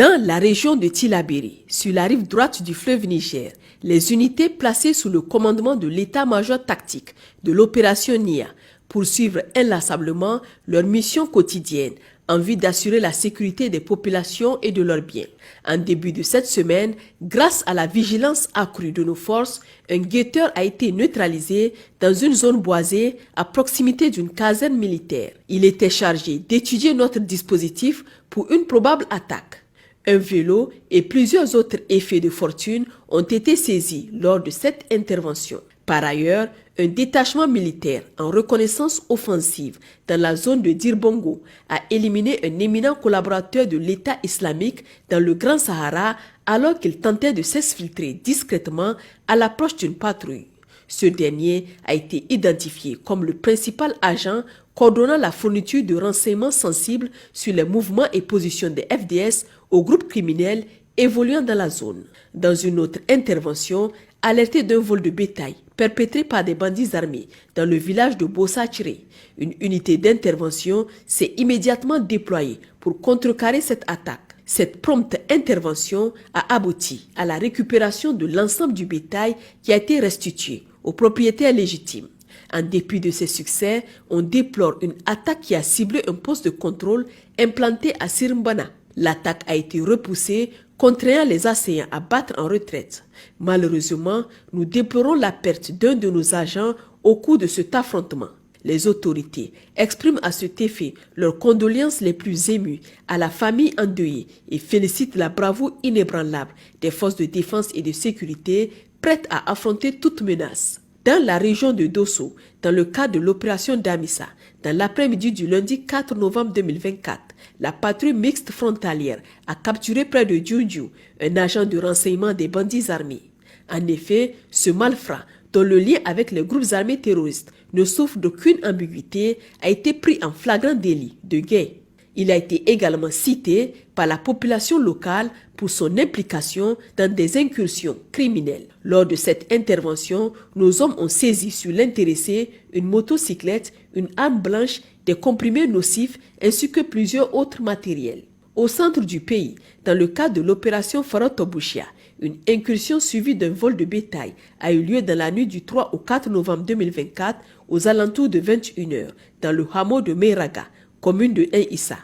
Dans la région de Tillabéri, sur la rive droite du fleuve Niger, les unités placées sous le commandement de l'état-major tactique de l'opération NIA poursuivent inlassablement leur mission quotidienne en vue d'assurer la sécurité des populations et de leurs biens. En début de cette semaine, grâce à la vigilance accrue de nos forces, un guetteur a été neutralisé dans une zone boisée à proximité d'une caserne militaire. Il était chargé d'étudier notre dispositif pour une probable attaque. Un vélo et plusieurs autres effets de fortune ont été saisis lors de cette intervention. Par ailleurs, un détachement militaire en reconnaissance offensive dans la zone de Dirbongo a éliminé un éminent collaborateur de l'État islamique dans le Grand Sahara alors qu'il tentait de s'exfiltrer discrètement à l'approche d'une patrouille. Ce dernier a été identifié comme le principal agent coordonnant la fourniture de renseignements sensibles sur les mouvements et positions des FDS aux groupes criminels évoluant dans la zone. Dans une autre intervention, alerté d'un vol de bétail perpétré par des bandits armés dans le village de Bossachiré, une unité d'intervention s'est immédiatement déployée pour contrecarrer cette attaque. Cette prompte intervention a abouti à la récupération de l'ensemble du bétail qui a été restitué aux propriétaires légitimes. En dépit de ces succès, on déplore une attaque qui a ciblé un poste de contrôle implanté à Sirmbana. L'attaque a été repoussée, contraignant les assaillants à battre en retraite. Malheureusement, nous déplorons la perte d'un de nos agents au cours de cet affrontement. Les autorités expriment à cet effet leurs condoléances les plus émues à la famille endeuillée et félicitent la bravoure inébranlable des forces de défense et de sécurité prêtes à affronter toute menace. Dans la région de Dosso, dans le cadre de l'opération Damissa, dans l'après-midi du lundi 4 novembre 2024, la patrouille mixte frontalière a capturé près de Djoudjou un agent de renseignement des bandits armés. En effet, ce malfrat, dont le lien avec les groupes armés terroristes ne souffre d'aucune ambiguïté, a été pris en flagrant délit de guet. Il a été également cité par la population locale pour son implication dans des incursions criminelles. Lors de cette intervention, nos hommes ont saisi sur l'intéressé une motocyclette, une arme blanche, des comprimés nocifs ainsi que plusieurs autres matériels. Au centre du pays, dans le cadre de l'opération Farotobushia, une incursion suivie d'un vol de bétail a eu lieu dans la nuit du 3 au 4 novembre 2024 aux alentours de 21h dans le hameau de Meiraga, commune de Issa.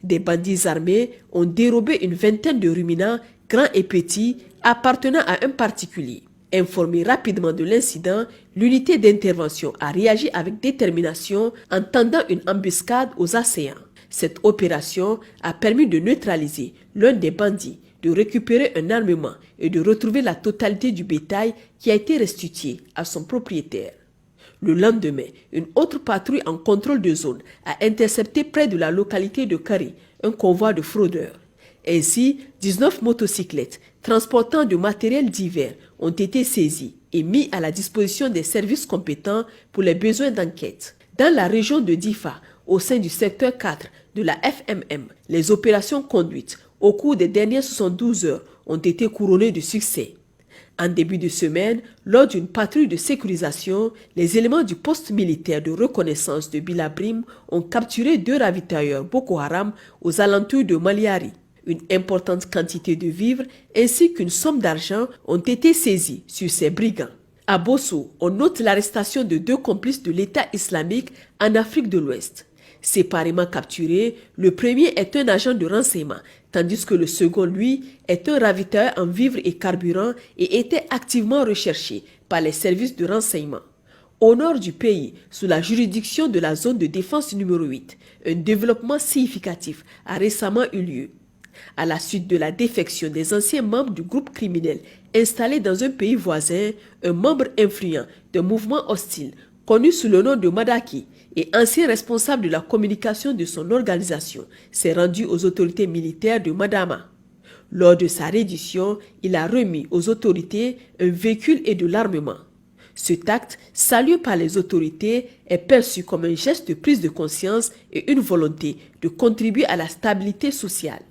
Des bandits armés ont dérobé une vingtaine de ruminants, grands et petits, appartenant à un particulier. Informée rapidement de l'incident, l'unité d'intervention a réagi avec détermination en tendant une embuscade aux assaillants. Cette opération a permis de neutraliser l'un des bandits, de récupérer un armement et de retrouver la totalité du bétail qui a été restitué à son propriétaire. Le lendemain, une autre patrouille en contrôle de zone a intercepté près de la localité de Kari un convoi de fraudeurs. Ainsi, 19 motocyclettes transportant du matériel divers ont été saisies et mis à la disposition des services compétents pour les besoins d'enquête. Dans la région de Difa, au sein du secteur 4 de la FMM, les opérations conduites au cours des dernières 72 heures ont été couronnées de succès. En début de semaine, lors d'une patrouille de sécurisation, les éléments du poste militaire de reconnaissance de Bilabrim ont capturé 2 ravitailleurs Boko Haram aux alentours de Maliari. Une importante quantité de vivres ainsi qu'une somme d'argent ont été saisis sur ces brigands. À Bosso, on note l'arrestation de 2 complices de l'État islamique en Afrique de l'Ouest. Séparément capturé, le premier est un agent de renseignement, tandis que le second, lui, est un ravitailleur en vivres et carburant et était activement recherché par les services de renseignement. Au nord du pays, sous la juridiction de la zone de défense numéro 8, un développement significatif a récemment eu lieu. À la suite de la défection des anciens membres du groupe criminel installé dans un pays voisin, un membre influent d'un mouvement hostile, connu sous le nom de Madaki, et ancien responsable de la communication de son organisation, s'est rendu aux autorités militaires de Madama. Lors de sa reddition, il a remis aux autorités un véhicule et de l'armement. Cet acte, salué par les autorités, est perçu comme un geste de prise de conscience et une volonté de contribuer à la stabilité sociale.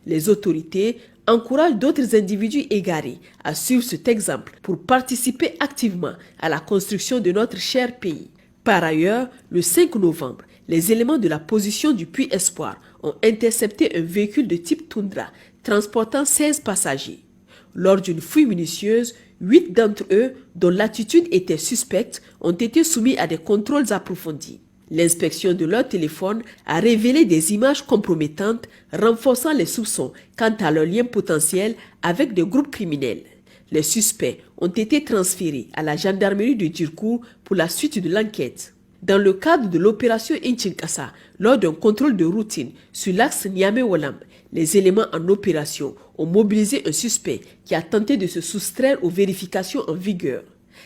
Les autorités encouragent d'autres individus égarés à suivre cet exemple pour participer activement à la construction de notre cher pays. Par ailleurs, le 5 novembre, les éléments de la position du Puy Espoir ont intercepté un véhicule de type Tundra transportant 16 passagers. Lors d'une fouille minutieuse, 8 d'entre eux, dont l'attitude était suspecte, ont été soumis à des contrôles approfondis. L'inspection de leur téléphone a révélé des images compromettantes, renforçant les soupçons quant à leur lien potentiel avec des groupes criminels. Les suspects ont été transférés à la gendarmerie de Djirkou pour la suite de l'enquête. Dans le cadre de l'opération Inchinkasa, lors d'un contrôle de routine sur l'axe Niamey-Walam, les éléments en opération ont mobilisé un suspect qui a tenté de se soustraire aux vérifications en vigueur.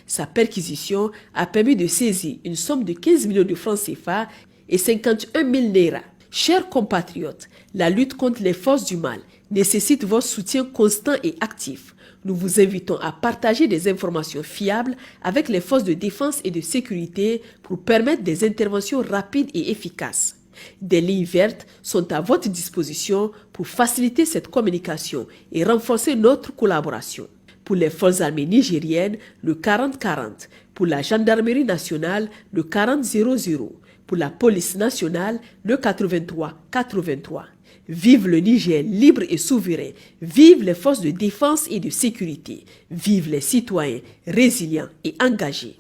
Sa perquisition a permis de saisir une somme de 15 millions de francs CFA et 51 000 naira. Chers compatriotes, la lutte contre les forces du mal nécessite votre soutien constant et actif. Nous vous invitons à partager des informations fiables avec les forces de défense et de sécurité pour permettre des interventions rapides et efficaces. Des lignes vertes sont à votre disposition pour faciliter cette communication et renforcer notre collaboration. Pour les forces armées nigériennes, le 40-40. Pour la gendarmerie nationale, le 40-00. Pour la police nationale, le 83-83. Vive le Niger libre et souverain. Vive les forces de défense et de sécurité. Vive les citoyens résilients et engagés.